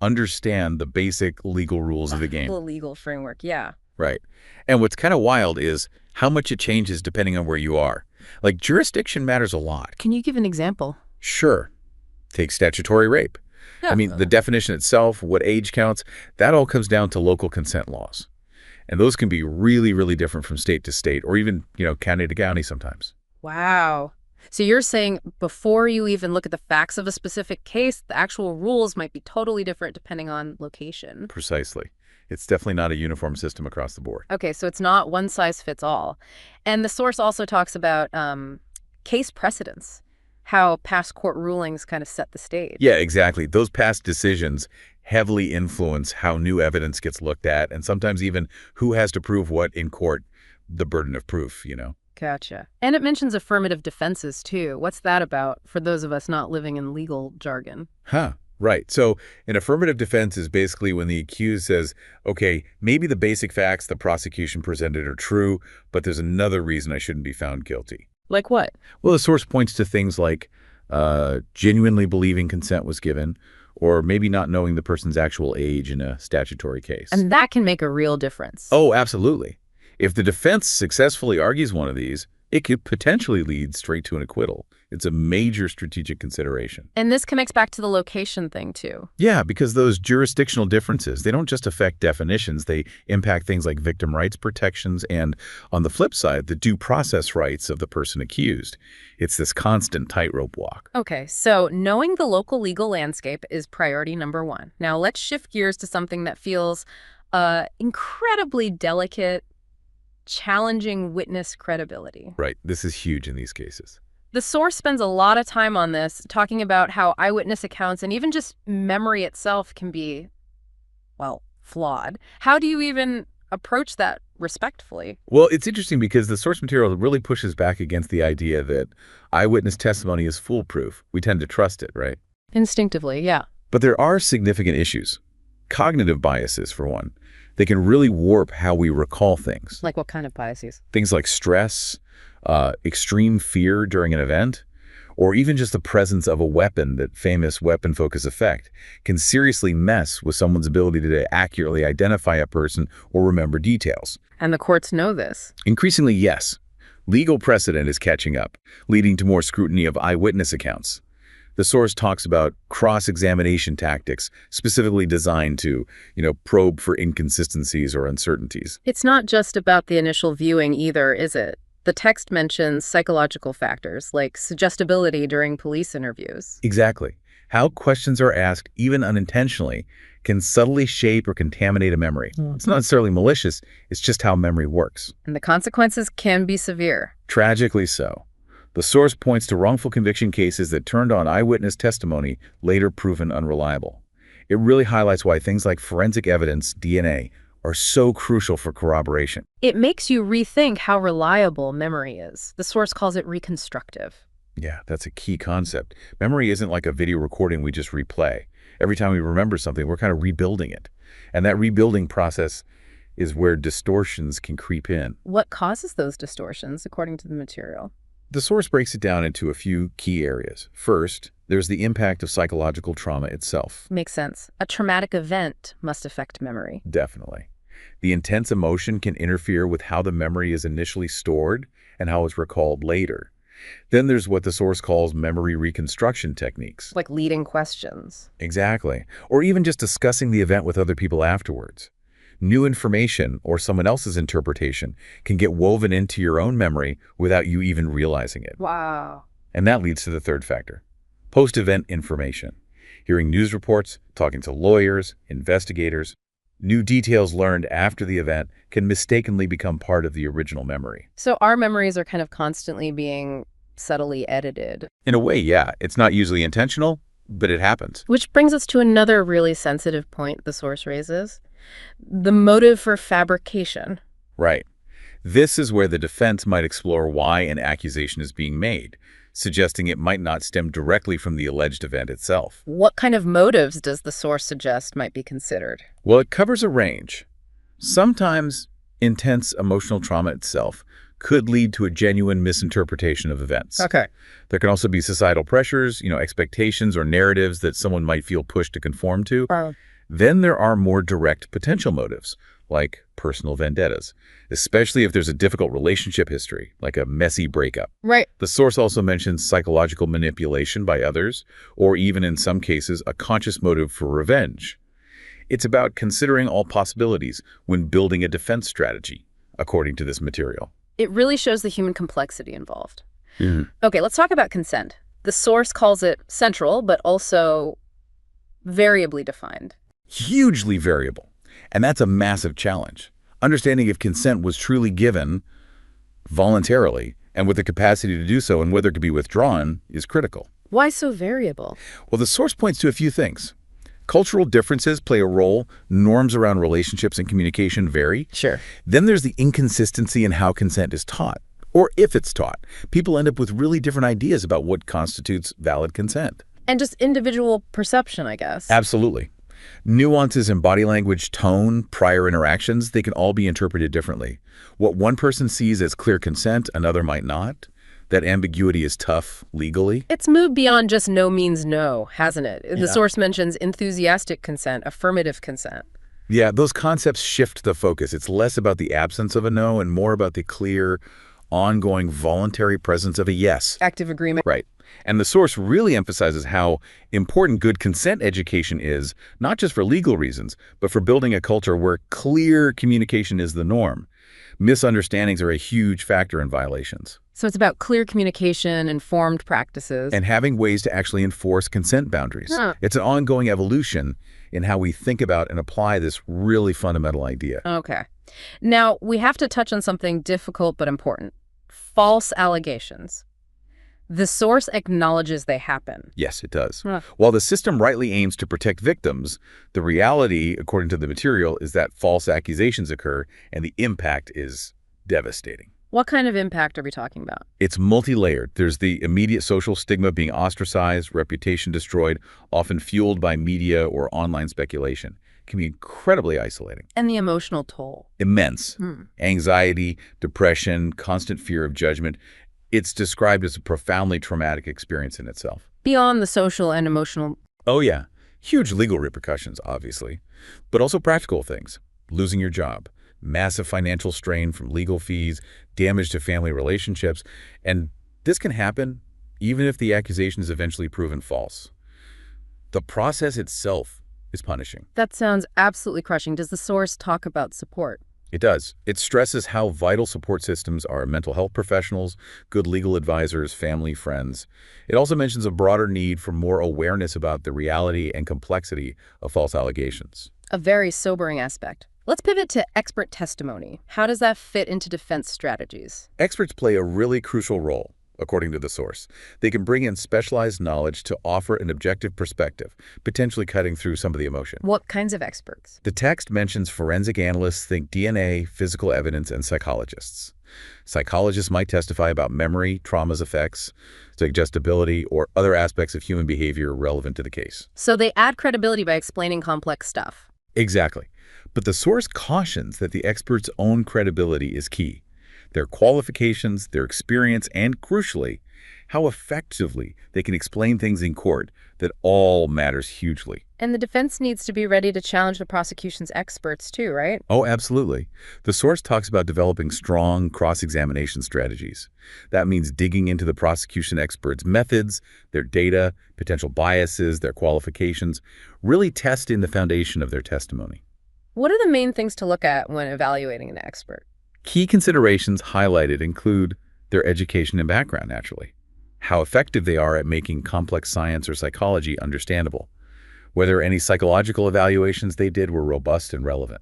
understand the basic legal rules of the game. The legal framework, yeah. Right. And what's kind of wild is how much it changes depending on where you are. Like, jurisdiction matters a lot. Can you give an example? Sure. Take statutory rape. I mean, the definition itself, what age counts, that all comes down to local consent laws. And those can be really, really different from state to state or even, county to county sometimes. Wow. So you're saying before you even look at the facts of a specific case, the actual rules might be totally different depending on location. Precisely. It's definitely not a uniform system across the board. Okay, so it's not one size fits all. And the source also talks about case precedents, how past court rulings kind of set the stage. Yeah, exactly. Those past decisions heavily influence how new evidence gets looked at and sometimes even who has to prove what in court, the burden of proof. Gotcha. And it mentions affirmative defenses, too. What's that about for those of us not living in legal jargon? Right. So an affirmative defense is basically when the accused says, okay, maybe the basic facts the prosecution presented are true, but there's another reason I shouldn't be found guilty. Like what? Well, the source points to things like genuinely believing consent was given, or maybe not knowing the person's actual age in a statutory case. And that can make a real difference. Oh, absolutely. If the defense successfully argues one of these, it could potentially lead straight to an acquittal. It's a major strategic consideration. And this connects back to the location thing, too. Yeah, because those jurisdictional differences, they don't just affect definitions. They impact things like victim rights protections and, on the flip side, the due process rights of the person accused. It's this constant tightrope walk. Okay, so knowing the local legal landscape is priority number one. Now let's shift gears to something that feels incredibly delicate, challenging witness credibility. Right. This is huge in these cases. The source spends a lot of time on this, talking about how eyewitness accounts and even just memory itself can be, well, flawed. How do you even approach that respectfully? Well, it's interesting because the source material really pushes back against the idea that eyewitness testimony is foolproof. We tend to trust it, right? Instinctively, yeah. But there are significant issues. Cognitive biases, for one. They can really warp how we recall things. Like what kind of biases? Things like stress, extreme fear during an event, or even just the presence of a weapon, that famous weapon focus effect, can seriously mess with someone's ability to accurately identify a person or remember details. And the courts know this. Increasingly, yes. Legal precedent is catching up, leading to more scrutiny of eyewitness accounts. The source talks about cross-examination tactics specifically designed to, probe for inconsistencies or uncertainties. It's not just about the initial viewing either, is it? The text mentions psychological factors like suggestibility during police interviews. Exactly. How questions are asked, even unintentionally, can subtly shape or contaminate a memory. It's not necessarily malicious, it's just how memory works. And the consequences can be severe. Tragically so. The source points to wrongful conviction cases that turned on eyewitness testimony, later proven unreliable. It really highlights why things like forensic evidence, DNA, are so crucial for corroboration. It makes you rethink how reliable memory is. The source calls it reconstructive. Yeah, that's a key concept. Memory isn't like a video recording we just replay. Every time we remember something, we're kind of rebuilding it. And that rebuilding process is where distortions can creep in. What causes those distortions, according to the material? The source breaks it down into a few key areas. First, there's the impact of psychological trauma itself. Makes sense. A traumatic event must affect memory. Definitely. The intense emotion can interfere with how the memory is initially stored and how it's recalled later. Then there's what the source calls memory reconstruction techniques. Like leading questions. Exactly. Or even just discussing the event with other people afterwards. New information or someone else's interpretation can get woven into your own memory without you even realizing it. Wow. And that leads to the third factor, post-event information. Hearing news reports, talking to lawyers, investigators. New details learned after the event can mistakenly become part of the original memory. So our memories are kind of constantly being subtly edited. In a way, yeah. It's not usually intentional, but it happens. Which brings us to another really sensitive point the source raises. The motive for fabrication. Right. This is where the defense might explore why an accusation is being made, suggesting it might not stem directly from the alleged event itself. What kind of motives does the source suggest might be considered? Well, it covers a range. Sometimes intense emotional trauma itself, could lead to a genuine misinterpretation of events. Okay. There can also be societal pressures, expectations or narratives that someone might feel pushed to conform to. Then there are more direct potential motives, like personal vendettas, especially if there's a difficult relationship history, like a messy breakup. Right. The source also mentions psychological manipulation by others, or even in some cases, a conscious motive for revenge. It's about considering all possibilities when building a defense strategy, according to this material. It really shows the human complexity involved. Okay, let's talk about consent. The source calls it central, but also variably defined. Hugely variable. And that's a massive challenge. Understanding if consent was truly given voluntarily and with the capacity to do so and whether it could be withdrawn is critical. Why so variable? Well, the source points to a few things. Cultural differences play a role. Norms around relationships and communication vary. Sure. Then there's the inconsistency in how consent is taught, or if it's taught. People end up with really different ideas about what constitutes valid consent. And just individual perception, I guess. Absolutely. Nuances in body language, tone, prior interactions, they can all be interpreted differently. What one person sees as clear consent, another might not. That ambiguity is tough legally. It's moved beyond just no means no, hasn't it? The source mentions enthusiastic consent, affirmative consent. Yeah, those concepts shift the focus. It's less about the absence of a no and more about the clear, ongoing, voluntary presence of a yes. Active agreement. Right. And the source really emphasizes how important good consent education is, not just for legal reasons, but for building a culture where clear communication is the norm. Misunderstandings are a huge factor in violations. So it's about clear communication, informed practices. And having ways to actually enforce consent boundaries. It's an ongoing evolution in how we think about and apply this really fundamental idea. Okay. Now, we have to touch on something difficult but important. False allegations. The source acknowledges they happen. Yes, it does. While the system rightly aims to protect victims, the reality, according to the material, is that false accusations occur and the impact is devastating. What kind of impact are we talking about? It's multi-layered. There's the immediate social stigma, being ostracized, reputation destroyed, often fueled by media or online speculation. It can be incredibly isolating. And the emotional toll? Immense. Anxiety, depression, constant fear of judgment. It's described as a profoundly traumatic experience in itself. Beyond the social and emotional. Oh, yeah. Huge legal repercussions, obviously, but also practical things. Losing your job, massive financial strain from legal fees, damage to family relationships, and this can happen even if the accusation is eventually proven false. The process itself is punishing. That sounds absolutely crushing. Does the source talk about support? It does. It stresses how vital support systems are mental health professionals, good legal advisors, family, friends. It also mentions a broader need for more awareness about the reality and complexity of false allegations. A very sobering aspect. Let's pivot to expert testimony. How does that fit into defense strategies? Experts play a really crucial role, according to the source. They can bring in specialized knowledge to offer an objective perspective, potentially cutting through some of the emotion. What kinds of experts? The text mentions forensic analysts, think DNA, physical evidence, and psychologists. Psychologists might testify about memory, trauma's effects, suggestibility, or other aspects of human behavior relevant to the case. So they add credibility by explaining complex stuff. Exactly. But the source cautions that the expert's own credibility is key. Their qualifications, their experience, and crucially, how effectively they can explain things in court, that all matters hugely. And the defense needs to be ready to challenge the prosecution's experts too, right? Oh, absolutely. The source talks about developing strong cross-examination strategies. That means digging into the prosecution experts' methods, their data, potential biases, their qualifications, really testing the foundation of their testimony. What are the main things to look at when evaluating an expert? Key considerations highlighted include their education and background, naturally, how effective they are at making complex science or psychology understandable, whether any psychological evaluations they did were robust and relevant.